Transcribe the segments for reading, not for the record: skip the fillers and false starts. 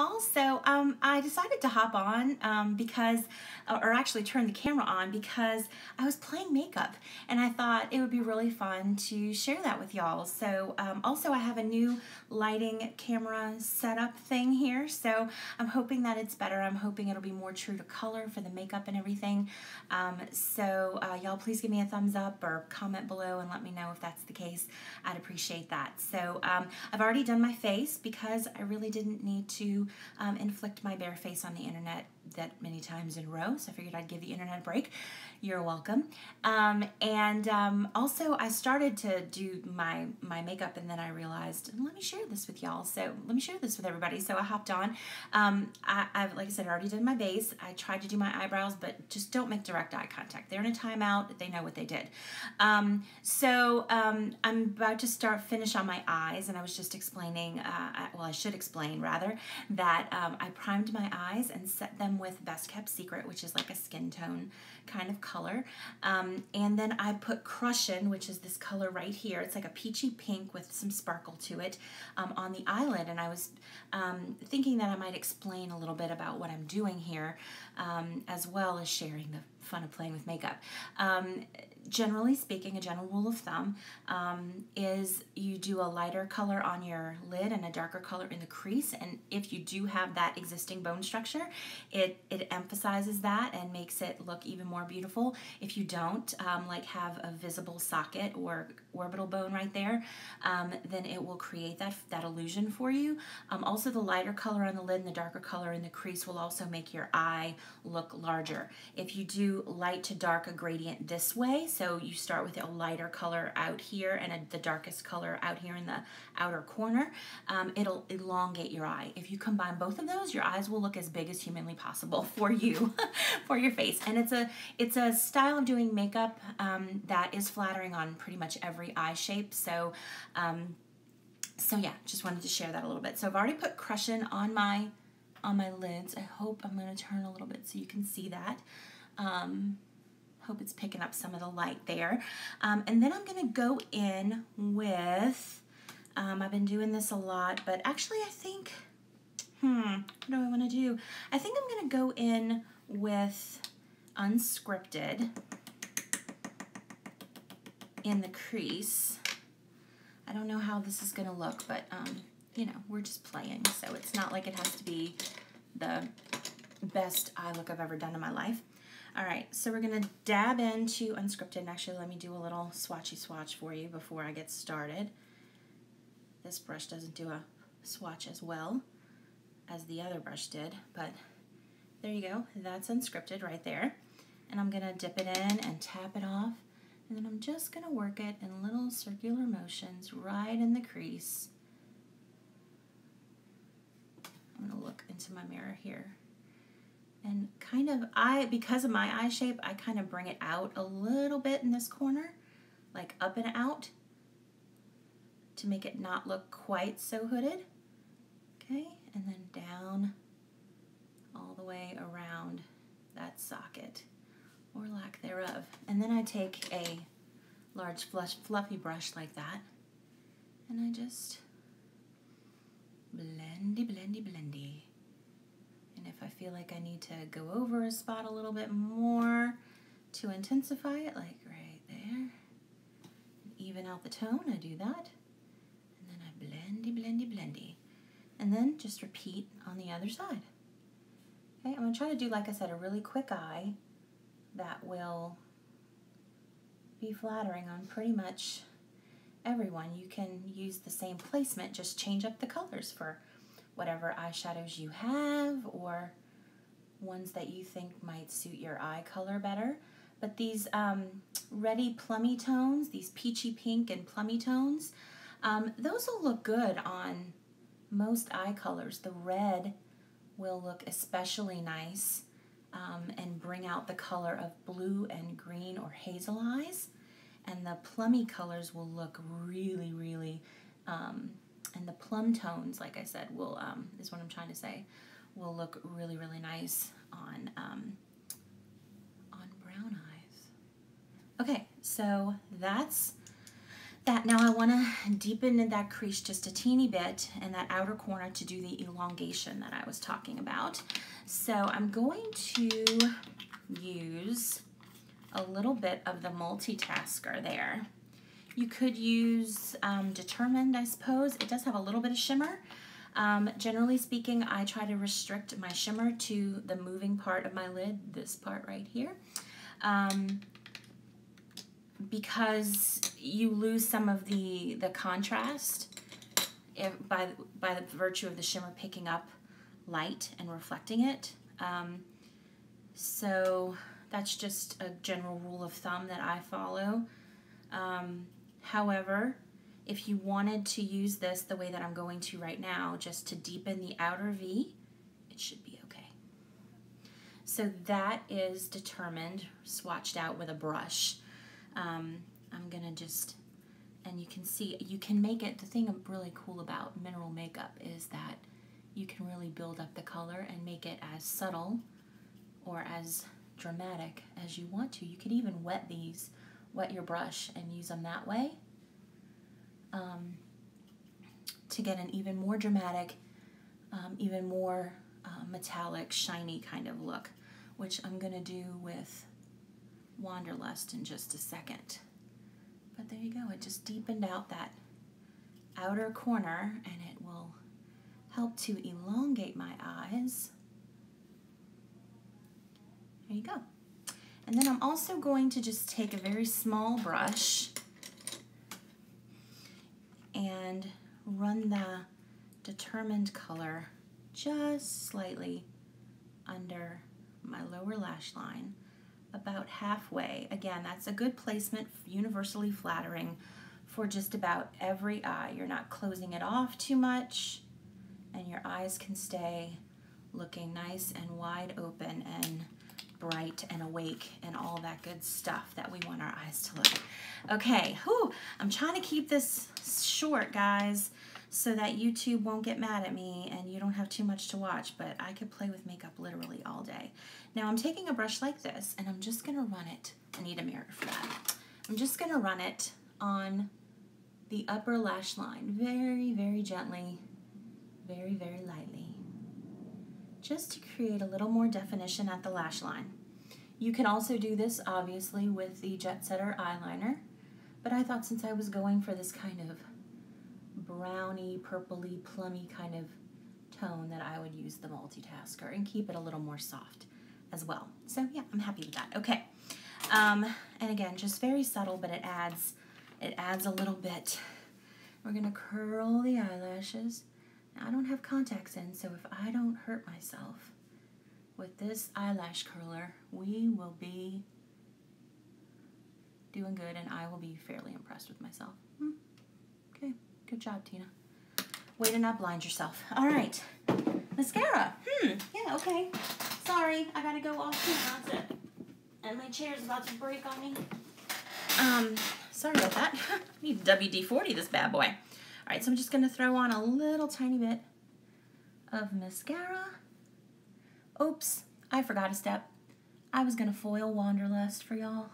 y'all. So I decided to hop on because, or actually turn the camera on because I was playing makeup and I thought it would be really fun to share that with y'all. So also I have a new lighting camera setup thing here, so I'm hoping that it's better. I'm hoping it'll be more true to color for the makeup and everything. Y'all please give me a thumbs up or comment below and let me know if that's the case. I'd appreciate that. So I've already done my face because I really didn't need to inflict my bare face on the internet that many times in a row, so I figured I'd give the internet a break. You're welcome. Also I started to do my makeup and then I realized, let me share this with y'all. So let me share this with everybody. So I hopped on. I've, like I said, already done my base. I tried to do my eyebrows, but just don't make direct eye contact. They're in a timeout. They know what they did. I'm about to finish on my eyes, and I was just explaining, I should explain rather, that I primed my eyes and set them with Best Kept Secret, which is like a skin tone kind of color. And then I put Crushin', which is this color right here. It's like a peachy pink with some sparkle to it, on the eyelid. And I was thinking that I might explain a little bit about what I'm doing here, as well as sharing the fun of playing with makeup. Generally speaking, a general rule of thumb is you do a lighter color on your lid and a darker color in the crease, and if you do have that existing bone structure, it emphasizes that and makes it look even more beautiful. If you don't, like have a visible socket or orbital bone right there, then it will create that illusion for you. Also, the lighter color on the lid and the darker color in the crease will also make your eye look larger. If you do light to dark, a gradient this way, so you start with a lighter color out here and the darkest color out here in the outer corner, it'll elongate your eye. If you combine both of those, your eyes will look as big as humanly possible for you, for your face. And it's a style of doing makeup that is flattering on pretty much every eye shape. So yeah, just wanted to share that a little bit. So I've already put Crushin' on my lids. I hope I'm going to turn a little bit so you can see that. Hope it's picking up some of the light there. And then I'm going to go in with, I've been doing this a lot, but actually I think, what do I want to do? I think I'm going to go in with Unscripted in the crease. I don't know how this is going to look, but, you know, we're just playing, so it's not like it has to be the best eye look I've ever done in my life. All right, so we're going to dab into Unscripted, and actually let me do a little swatchy swatch for you before I get started. This brush doesn't do a swatch as well as the other brush did, but there you go. That's Unscripted right there. And I'm going to dip it in and tap it off, and then I'm just going to work it in little circular motions right in the crease. I'm going to look into my mirror here. And kind of, because of my eye shape, I kind of bring it out a little bit in this corner, like up and out, to make it not look quite so hooded. Okay, and then down all the way around that socket, or lack thereof. And then I take a large fluffy brush like that, and I just blendy, blendy, blendy. And if I feel like I need to go over a spot a little bit more to intensify it, like right there, and even out the tone, I do that. And then I blendy, blendy, blendy. And then just repeat on the other side. Okay, I'm going to try to do, like I said, a really quick eye that will be flattering on pretty much everyone. You can use the same placement, just change up the colors for whatever eyeshadows you have or ones that you think might suit your eye color better. But these reddy plummy tones, these peachy pink and plummy tones, those will look good on most eye colors. The red will look especially nice and bring out the color of blue and green or hazel eyes. And the plummy colors will look really, really and the plum tones, like I said, will is what I'm trying to say, will look really, really nice on brown eyes. Okay, so that's that. Now I want to deepen in that crease just a teeny bit in that outer corner to do the elongation that I was talking about. So I'm going to use a little bit of the multitasker there. You could use Determined, I suppose. It does have a little bit of shimmer. Generally speaking, I try to restrict my shimmer to the moving part of my lid, this part right here, because you lose some of the contrast by the virtue of the shimmer picking up light and reflecting it. So that's just a general rule of thumb that I follow. However, if you wanted to use this the way that I'm going to right now, just to deepen the outer V, it should be okay. So that is Determined, swatched out with a brush. I'm gonna just, and you can see, you can make it, the thing really cool about mineral makeup is that you can really build up the color and make it as subtle or as dramatic as you want to. You could even wet your brush and use them that way to get an even more dramatic, even more metallic, shiny kind of look, which I'm gonna do with Wanderlust in just a second. But there you go, it just deepened out that outer corner and it will help to elongate my eyes. There you go. And then I'm also going to just take a very small brush and run the Determined color just slightly under my lower lash line, about halfway. Again, that's a good placement, universally flattering for just about every eye. You're not closing it off too much, and your eyes can stay looking nice and wide open and bright and awake and all that good stuff that we want our eyes to look. Okay, whew, I'm trying to keep this short, guys, so that YouTube won't get mad at me and you don't have too much to watch, but I could play with makeup literally all day. Now I'm taking a brush like this and I'm just gonna run it, I need a mirror for that. I'm just gonna run it on the upper lash line very, very gently, very, very lightly, just to create a little more definition at the lash line. You can also do this obviously with the Jet Setter eyeliner, but I thought since I was going for this kind of browny, purpley, plummy kind of tone that I would use the multitasker and keep it a little more soft as well. So yeah, I'm happy with that. Okay, and again, just very subtle, but it adds a little bit. We're gonna curl the eyelashes. Now, I don't have contacts in, so if I don't hurt myself with this eyelash curler, we will be doing good and I will be fairly impressed with myself. Okay, good job, Tina. Way to not blind yourself. All right, mascara. Yeah, okay. Sorry, I gotta go off too, that's it. And my chair's about to break on me. Sorry about that. I need WD-40 this bad boy. All right, so I'm just gonna throw on a little tiny bit of mascara. Oops, I forgot a step. I was gonna foil Wanderlust for y'all.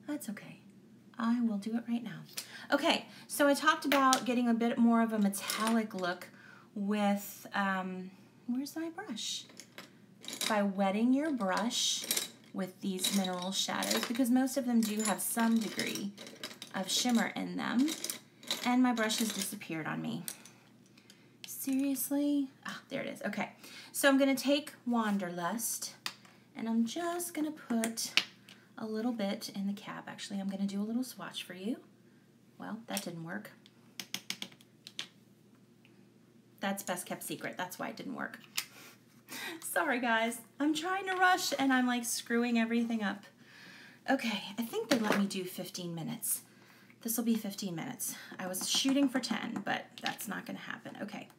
That's okay. I will do it right now. Okay, so I talked about getting a bit more of a metallic look with, where's my brush? By wetting your brush with these mineral shadows, because most of them do have some degree of shimmer in them. And my brush has disappeared on me. Seriously? Ah, there it is. Okay, so I'm gonna take Wanderlust and I'm just gonna put a little bit in the cap. Actually, I'm gonna do a little swatch for you. Well, that didn't work. That's best kept secret. That's why it didn't work. Sorry, guys. I'm trying to rush and I'm like screwing everything up. Okay, I think they let me do 15 minutes. This will be 15 minutes. I was shooting for 10, but that's not gonna happen. Okay,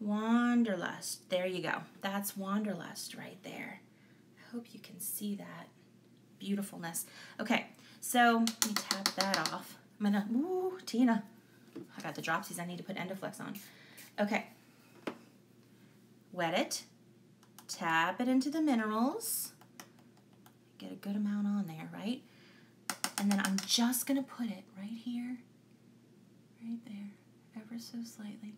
Wanderlust, there you go. That's Wanderlust right there. I hope you can see that beautifulness. Okay, so let me tap that off. I'm gonna, ooh, Tina. I got the dropsies, I need to put Endoflex on. Okay, wet it, tap it into the minerals. Get a good amount on there, right? And then I'm just gonna put it right here right there, ever so slightly.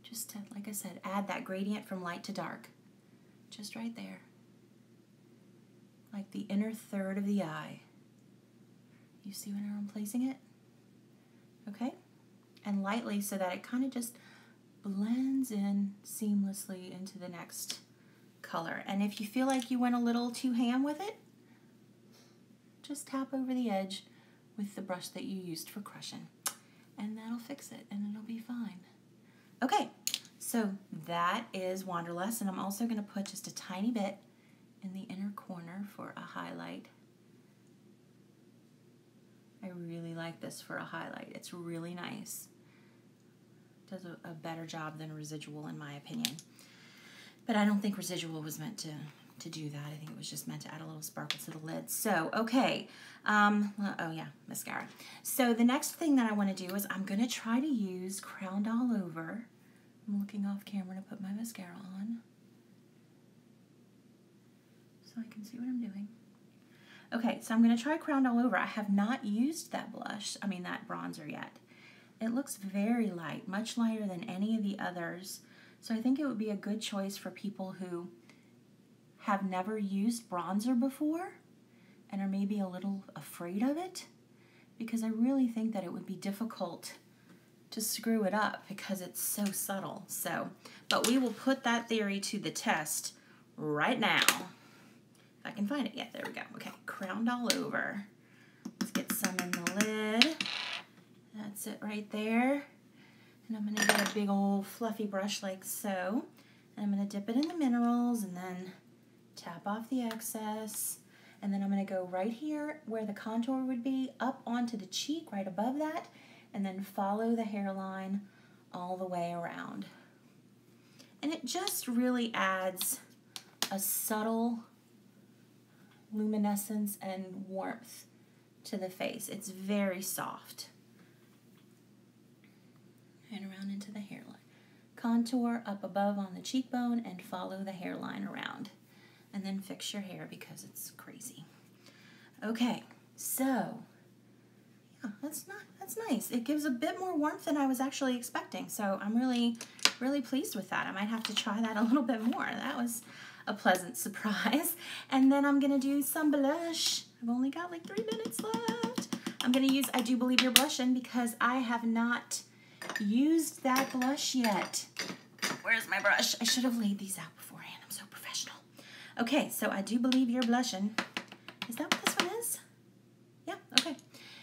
Just to, like I said, add that gradient from light to dark. Just right there. Like the inner third of the eye. You see where I'm placing it? Okay? And lightly so that it kind of just blends in seamlessly into the next color. And if you feel like you went a little too ham with it, just tap over the edge with the brush that you used for crushing. And that'll fix it, and it'll be fine. Okay, so that is Wanderlust, and I'm also going to put just a tiny bit in the inner corner for a highlight. I really like this for a highlight. It's really nice. Does a better job than residual in my opinion. But I don't think residual was meant to do that. I think it was just meant to add a little sparkle to the lid. So, okay. Oh yeah, mascara. So the next thing that I want to do is I'm going to try to use Crowned All Over. I'm looking off camera to put my mascara on so I can see what I'm doing. Okay, so I'm going to try Crowned All Over. I have not used that that bronzer yet. It looks very light, much lighter than any of the others. So I think it would be a good choice for people who have never used bronzer before and are maybe a little afraid of it, because I really think that it would be difficult to screw it up because it's so subtle. So, but we will put that theory to the test right now. If I can find it. Yeah, there we go. Okay, Crowned All Over. Let's get some in the lid. That's it right there. And I'm going to get a big old fluffy brush like so. And I'm going to dip it in the minerals and then tap off the excess. And then I'm going to go right here where the contour would be, up onto the cheek right above that, and then follow the hairline all the way around. And it just really adds a subtle luminescence and warmth to the face. It's very soft. And around into the hairline. Contour up above on the cheekbone and follow the hairline around. And then fix your hair because it's crazy. Okay, so yeah, that's nice. It gives a bit more warmth than I was actually expecting. So I'm really pleased with that. I might have to try that a little bit more. That was a pleasant surprise. And then I'm gonna do some blush. I've only got like 3 minutes left. I'm gonna use I Do Believe You're Blushing because I have not used that blush yet. Where's my brush? I should have laid these out beforehand. I'm so professional. Okay, so I Do Believe You're Blushing. Is that what this one is? Yeah, okay.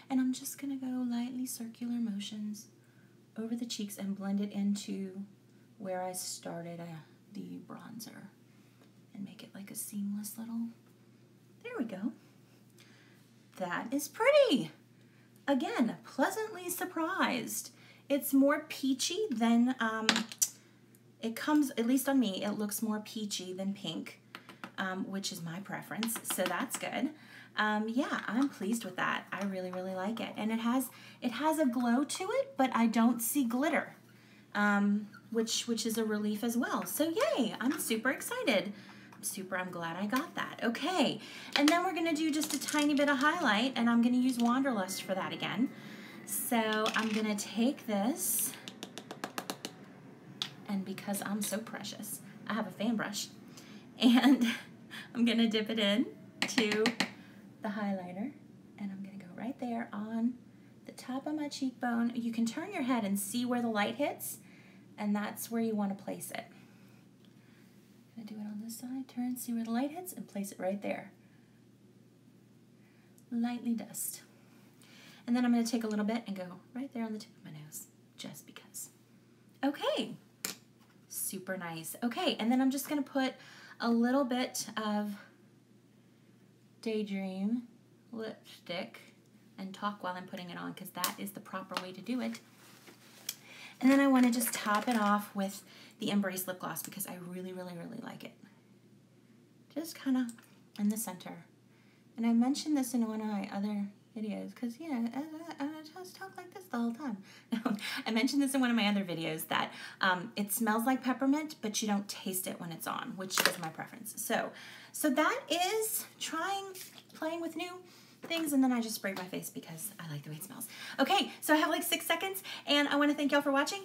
And I'm just going to go lightly circular motions over the cheeks and blend it into where I started the bronzer. And make it like a seamless little... There we go. That is pretty. Again, pleasantly surprised. It's more peachy than... it comes, at least on me, it looks more peachy than pink. Which is my preference, so that's good. Yeah, I'm pleased with that. I really like it, and it has a glow to it, but I don't see glitter, which is a relief as well. So yay! I'm super excited. I'm glad I got that. Okay, and then we're gonna do just a tiny bit of highlight, and I'm gonna use Wanderlust for that again. So I'm gonna take this, and because I'm so precious, I have a fan brush. And I'm going to dip it in to the highlighter, and I'm going to go right there on the top of my cheekbone. You can turn your head and see where the light hits, and that's where you want to place it. I'm going to do it on this side, turn, see where the light hits, and place it right there. Lightly dust. And then I'm going to take a little bit and go right there on the tip of my nose, just because. Okay. Super nice. Okay, and then I'm just going to put a little bit of Daydream lipstick and talk while I'm putting it on, because that is the proper way to do it. And then I want to just top it off with the Embrace lip gloss because I really like it. Just kind of in the center. And I mentioned this in one of my other videos because, I just talk like this the whole time. No, I mentioned this in one of my other videos that it smells like peppermint, but you don't taste it when it's on, which is my preference. So that is playing with new things, and then I just sprayed my face because I like the way it smells. Okay, so I have like 6 seconds, and I want to thank y'all for watching.